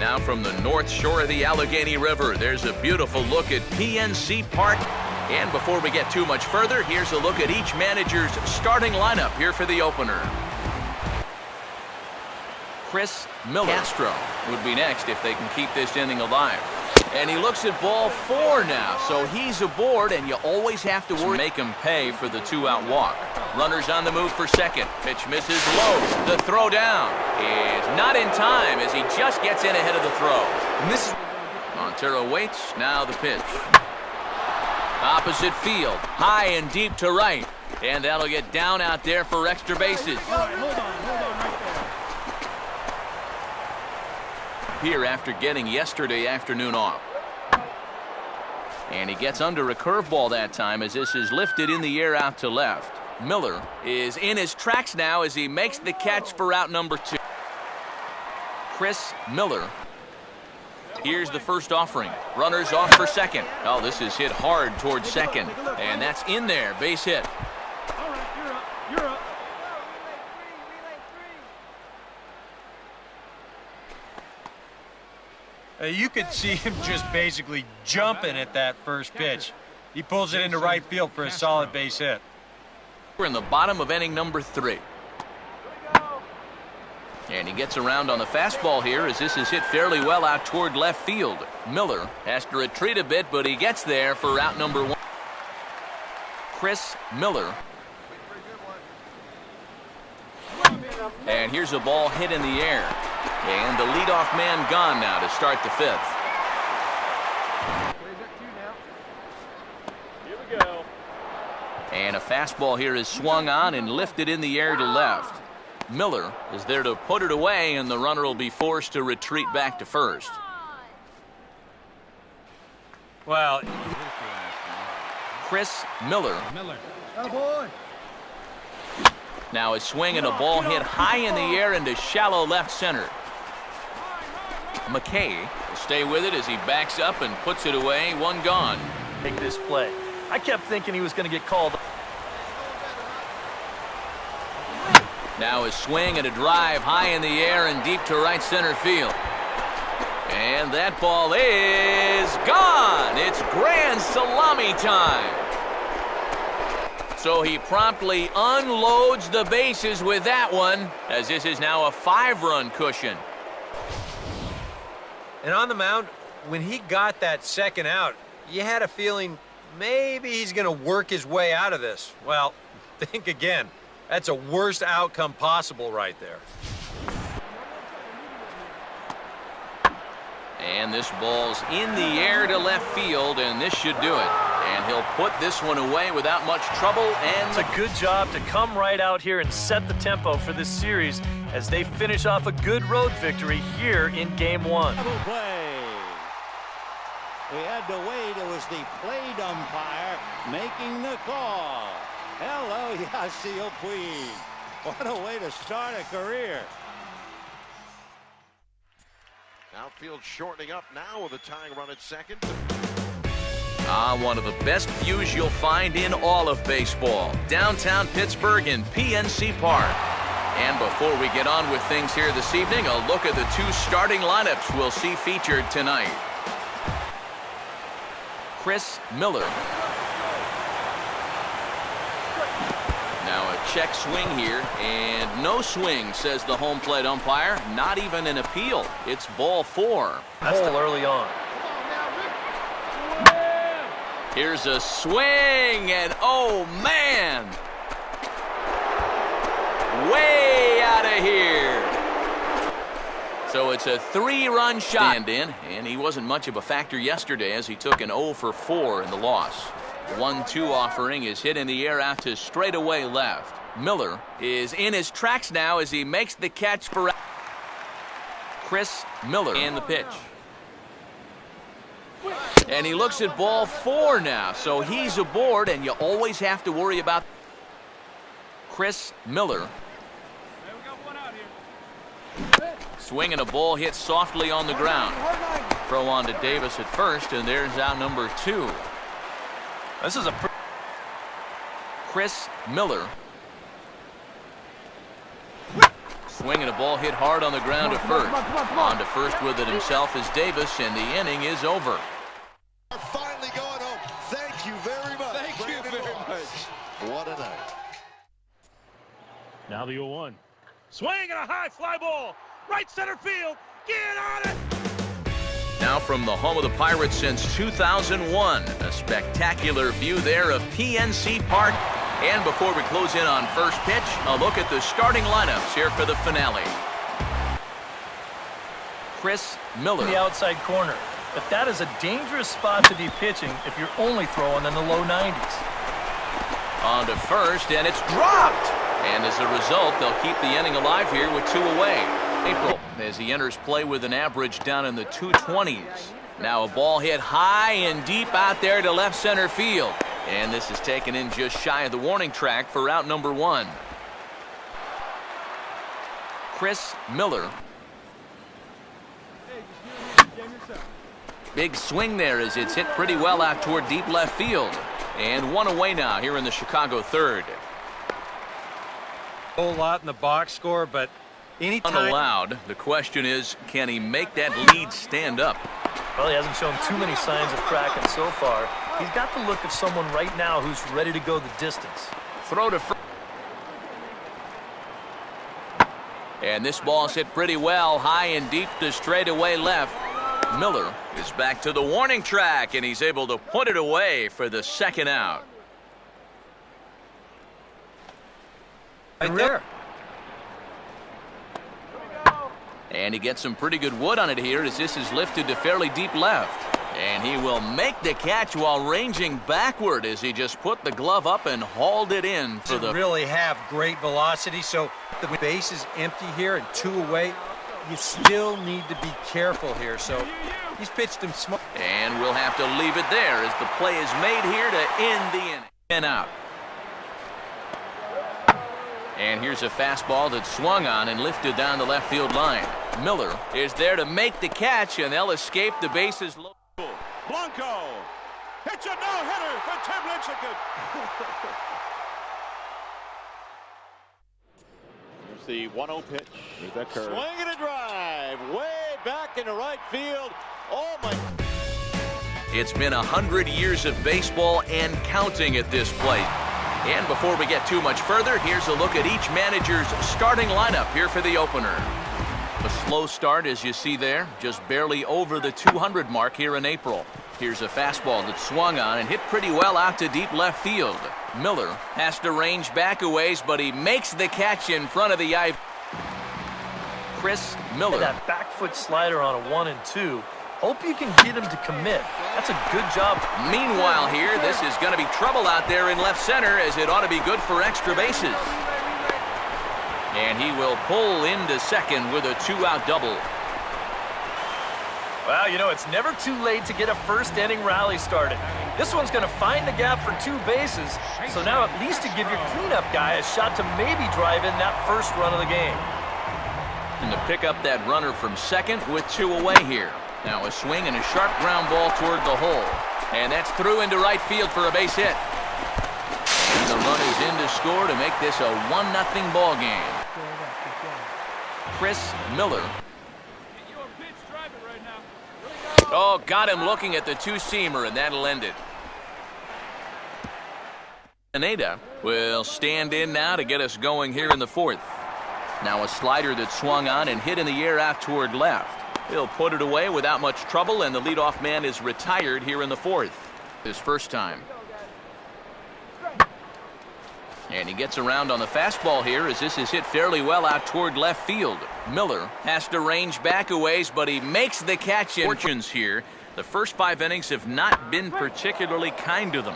Now from the north shore of the Allegheny River, there's a beautiful look at PNC Park. And before we get too much further, here's a look at each manager's starting lineup here for the opener. Chris Miller. Castro would be next if they can keep this inning alive. And he looks at ball 4 now, so he's aboard, and you always have to worry. Make him pay for the 2-out walk. Runners on the move for second. Pitch misses low. The throw down is not in time as he just gets in ahead of the throw. And this is Montero waits. Now the pitch. Opposite field, high and deep to right, and that'll get down out there for extra bases. Hold on right there. Here after getting yesterday afternoon off. And he gets under a curveball that time as this is lifted in the air out to left. Miller is in his tracks now as he makes the catch for out number 2. Chris Miller. Here's the first offering. Runners off for second. Oh, this is hit hard towards second. And that's in there. Base hit. All right, you're up. You could see him just basically jumping at that first pitch. He pulls it into right field for a solid base hit. We're in the bottom of inning number 3. And he gets around on the fastball here as this is hit fairly well out toward left field. Miller has to retreat a bit, but he gets there for out number 1. Chris Miller. And here's a ball hit in the air. And the leadoff man gone now to start the 5th. Here we go. And a fastball here is swung on and lifted in the air to left. Miller is there to put it away, and the runner will be forced to retreat back to first. Well, Chris Miller. Oh boy. Now a swing and a ball hit high in the air into shallow left center. McKay will stay with it as he backs up and puts it away. 1 gone. Make this play. I kept thinking he was going to get called. Now a swing and a drive high in the air and deep to right center field. And that ball is gone. It's grand salami time. So he promptly unloads the bases with that one, as this is now a 5-run cushion. and on the mound, when he got that second out, you had a feeling maybe he's going to work his way out of this. Well, think again. That's a worst outcome possible right there. And this ball's in the air to left field, and this should do it. And he'll put this one away without much trouble. And it's a good job to come right out here and set the tempo for this series as they finish off a good road victory here in Game 1. Play. We had to wait. It was the plate umpire making the call. Hello, Yasiel Puig. What a way to start a career. Outfield shortening up now with a tying run at second. One of the best views you'll find in all of baseball. Downtown Pittsburgh in PNC Park. And before we get on with things here this evening, a look at the two starting lineups we'll see featured tonight. Chris Miller. Now a check swing here, and no swing, says the home plate umpire. Not even an appeal. It's ball 4. That's the early on. Here's a swing, and oh man! Way out of here! So it's a 3-run shot. And he wasn't much of a factor yesterday as he took an 0 for 4 in the loss. 1-2 offering is hit in the air out to straightaway left. Miller is in his tracks now as he makes the catch for Chris Miller. And the pitch. And he looks at ball 4 now, so he's aboard, and you always have to worry about Chris Miller. Swinging a ball hit softly on the ground. Throw on to Davis at first, and there's out number 2. This is a Chris Miller. swing and a ball hit hard on the ground to first. On to first with it himself is Davis, and the inning is over. Finally going home. Thank you very much. Thank you very much. What a night. Now the 0-1. Swing and a high fly ball. Right center field. Get on it. Now from the home of the Pirates since 2001, a spectacular view there of PNC Park. And before we close in on first pitch, a look at the starting lineups here for the finale. Chris Miller. In the outside corner. But that is a dangerous spot to be pitching if you're only throwing in the low 90s. On to first, and it's dropped. And as a result, they'll keep the inning alive here with 2 away. April, as he enters play with an average down in the 220s. Now a ball hit high and deep out there to left center field. And this is taken in just shy of the warning track for out number 1. Chris Miller. Big swing there as it's hit pretty well out toward deep left field. And 1 away now here in the Chicago third. A whole lot in the box score, but anytime Unallowed. The question is, can he make that lead stand up? Well, he hasn't shown too many signs of cracking so far. He's got the look of someone right now who's ready to go the distance. Throw to first. And this ball's hit pretty well, high and deep to straightaway left. Miller is back to the warning track, and he's able to put it away for the second out. right there. And he gets some pretty good wood on it here as this is lifted to fairly deep left. And he will make the catch while ranging backward as he just put the glove up and hauled it in for the... Really have great velocity, so the base is empty here and 2 away. You still need to be careful here, so he's pitched him smart. And we'll have to leave it there as the play is made here to end the inning. And out. And here's a fastball that's swung on and lifted down the left field line. Miller is there to make the catch, and they'll escape the bases low. Blanco. It's a no-hitter for Tim Lincecum. Here's the 1-0 pitch. Here's that curve. Swing and a drive. Way back into right field. Oh, my. It's been 100 years of baseball and counting at this plate. And before we get too much further, here's a look at each manager's starting lineup here for the opener. A slow start, as you see there, just barely over the 200 mark here in April. Here's a fastball that swung on and hit pretty well out to deep left field. Miller has to range back a ways, but he makes the catch in front of the eye. Chris Miller. That back foot slider on a 1 and 2. Hope you can get him to commit. That's a good job. Meanwhile here, this is going to be trouble out there in left center, as it ought to be good for extra bases. And he will pull into second with a 2-out double. Well, you know, it's never too late to get a first inning rally started. This one's going to find the gap for 2 bases, so now at least to give your cleanup guy a shot to maybe drive in that first run of the game. And to pick up that runner from second with 2 away here. Now a swing and a sharp ground ball toward the hole. And that's through into right field for a base hit. And the run is in to score to make this a 1-0 ball game. Chris Miller. Oh, got him looking at the 2-seamer, and that'll end it. Pineda will stand in now to get us going here in the 4th. Now a slider that swung on and hit in the air out toward left. He'll put it away without much trouble, and the leadoff man is retired here in the 4th. His first time. And he gets around on the fastball here as this is hit fairly well out toward left field. Miller has to range back a ways, but he makes the catch in. Fortunes here. The first 5 innings have not been particularly kind to them.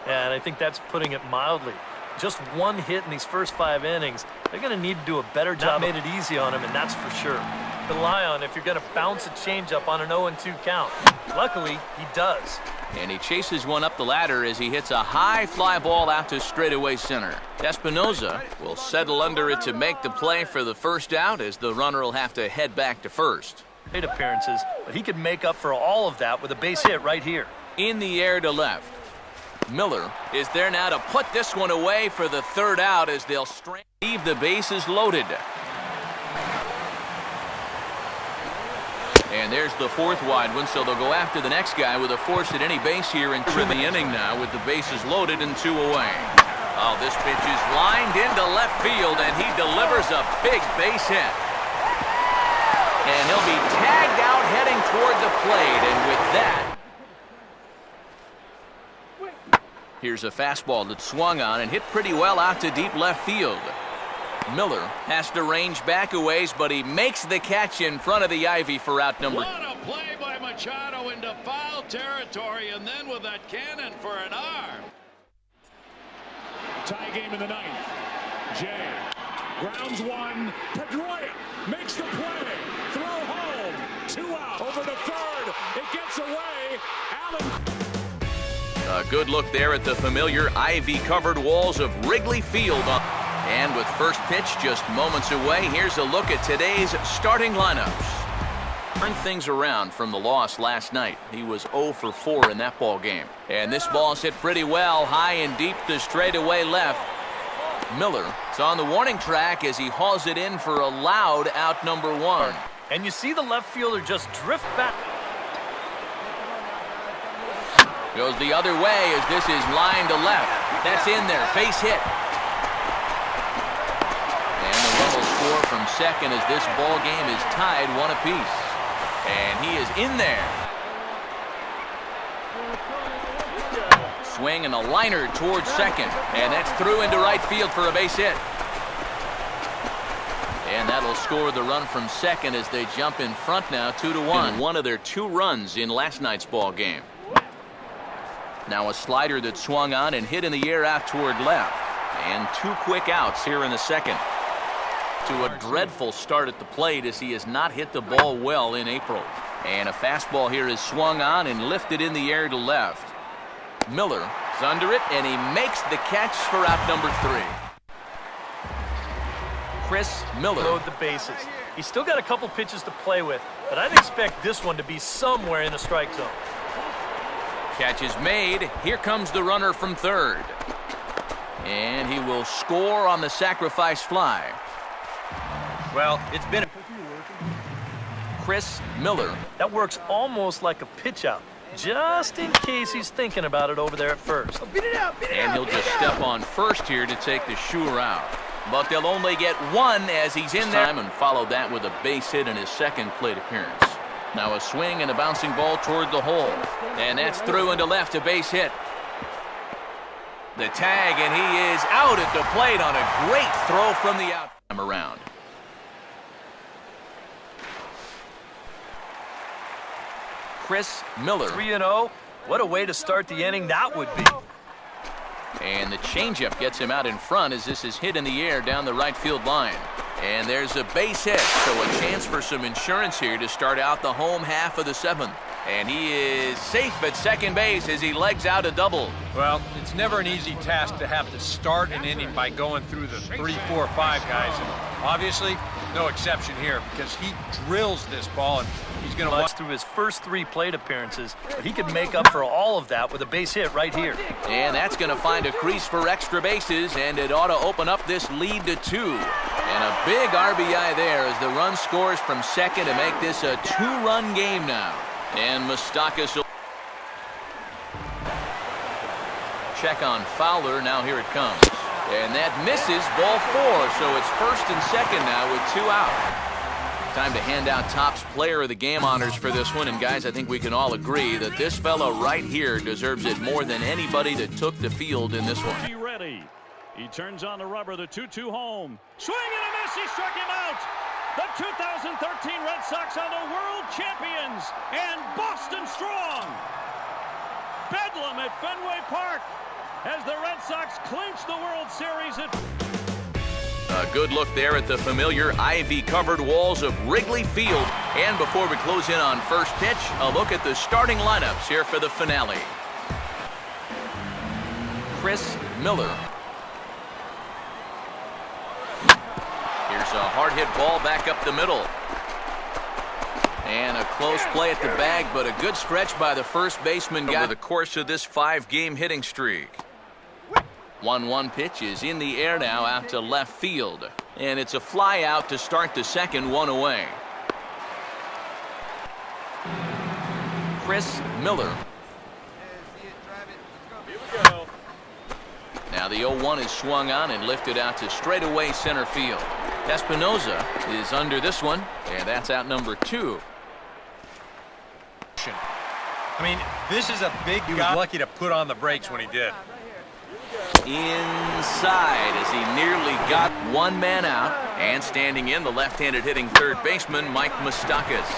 Yeah, and I think that's putting it mildly. Just 1 hit in these first 5 innings. They're going to need to do a better job. Made it easy on him, and that's for sure. Rely on if you're going to bounce a changeup on an 0-2 count. Luckily, he does. And he chases one up the ladder as he hits a high fly ball out to straightaway center. Espinoza will settle under it to make the play for the first out, as the runner will have to head back to first. Great appearances, but he could make up for all of that with a base hit right here. In the air to left. Miller is there now to put this one away for the 3rd out as they'll leave the bases loaded. And there's the fourth wide one, so they'll go after the next guy with a force at any base here into the inning now with the bases loaded and 2 away. Oh, this pitch is lined into left field, and he delivers a big base hit. And he'll be tagged out heading toward the plate, and with that, here's a fastball that swung on and hit pretty well out to deep left field. Miller has to range back a ways, but he makes the catch in front of the ivy for out number. What a play by Machado into foul territory, and then with that cannon for an arm. Tie game in the ninth. Jay grounds one. Pedroia makes the play. Throw home. 2 out. Over the third. It gets away. Allen. A good look there at the familiar ivy-covered walls of Wrigley Field. And with first pitch just moments away, here's a look at today's starting lineups. Turned things around from the loss last night. He was 0 for 4 in that ball game. And this ball's hit pretty well, high and deep to straightaway left. Miller is on the warning track as he hauls it in for a loud out number 1. And you see the left fielder just drift back. Goes the other way as this is lined to left. That's in there, base hit. And the run will score from second as this ball game is tied 1 apiece. And he is in there. Swing and a liner towards second. And that's through into right field for a base hit. And that'll score the run from second as they jump in front now 2-1. One of their 2 runs in last night's ball game. Now a slider that swung on and hit in the air out toward left. And 2 quick outs here in the second. To a dreadful start at the plate as he has not hit the ball well in April. And a fastball here is swung on and lifted in the air to left. Miller is under it, and he makes the catch for out number 3. Chris Miller. Load the bases. He's still got a couple pitches to play with, but I'd expect this one to be somewhere in the strike zone. Catch is made. Here comes the runner from third. And he will score on the sacrifice fly. Well, it's been Chris Miller. That works almost like a pitch out, just in case he's thinking about it over there at first. And he'll just step on first here to take the sure out. But they'll only get 1 as he's in there. And followed that with a base hit in his second plate appearance. Now a swing and a bouncing ball toward the hole. And that's through into left, a base hit. The tag, and he is out at the plate on a great throw from the out. Around. Chris Miller. 3-0. What a way to start the inning that would be. And the changeup gets him out in front as this is hit in the air down the right field line. And there's a base hit, so a chance for some insurance here to start out the home half of the 7th. And he is safe at second base as he legs out a double. Well, it's never an easy task to have to start an inning by going through the 3, 4, 5 guys. And obviously, no exception here because he drills this ball and he's going to watch through his first 3 plate appearances. But he can make up for all of that with a base hit right here. And that's going to find a crease for extra bases, and it ought to open up this lead to 2. And a big RBI there as the run scores from second to make this a 2-run game now. And Moustakas will check on Fowler. Now here it comes. And that misses, ball 4. So it's first and second now with 2 out. Time to hand out Topps Player of the Game honors for this one. And guys, I think we can all agree that this fella right here deserves it more than anybody that took the field in this one. Ready. He turns on the rubber, the 2-2 home. Swing and a miss, he struck him out. The 2013 Red Sox are the world champions and Boston strong. Bedlam at Fenway Park as the Red Sox clinch the World Series. A good look there at the familiar ivy-covered walls of Wrigley Field. And before we close in on first pitch, a look at the starting lineups here for the finale. Chris Miller. Here's a hard-hit ball back up the middle. And a close play at the bag, but a good stretch by the first baseman over the course of this 5-game hitting streak. 1-1 pitch is in the air now out to left field. And it's a fly out to start the second, one away. Chris Miller. Now the 0-1 is swung on and lifted out to straightaway center field. Espinoza is under this one, and that's out number 2. I mean, this is a big guy. He was lucky to put on the brakes when he did. Inside as he nearly got one man out, and standing in, the left-handed hitting third baseman Mike Moustakas.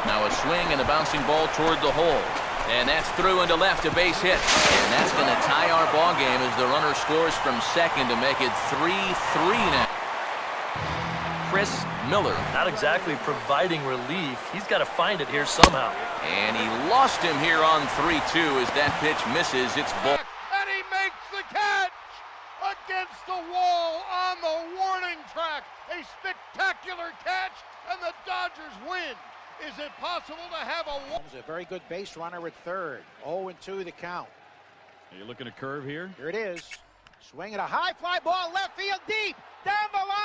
Now a swing and a bouncing ball toward the hole, and that's through into left, a base hit, and that's going to tie our ball game as the runner scores from second to make it 3-3 now. Chris Miller. Not exactly providing relief. He's got to find it here somehow. And he lost him here on 3-2 as that pitch misses. It's ball. And he makes the catch against the wall on the warning track. A spectacular catch, and the Dodgers win. Is it possible to have a... A very good base runner at third. 0-2 the count. Are you looking to curve here? Here it is. Swing at a high fly ball, left field deep. Down the line.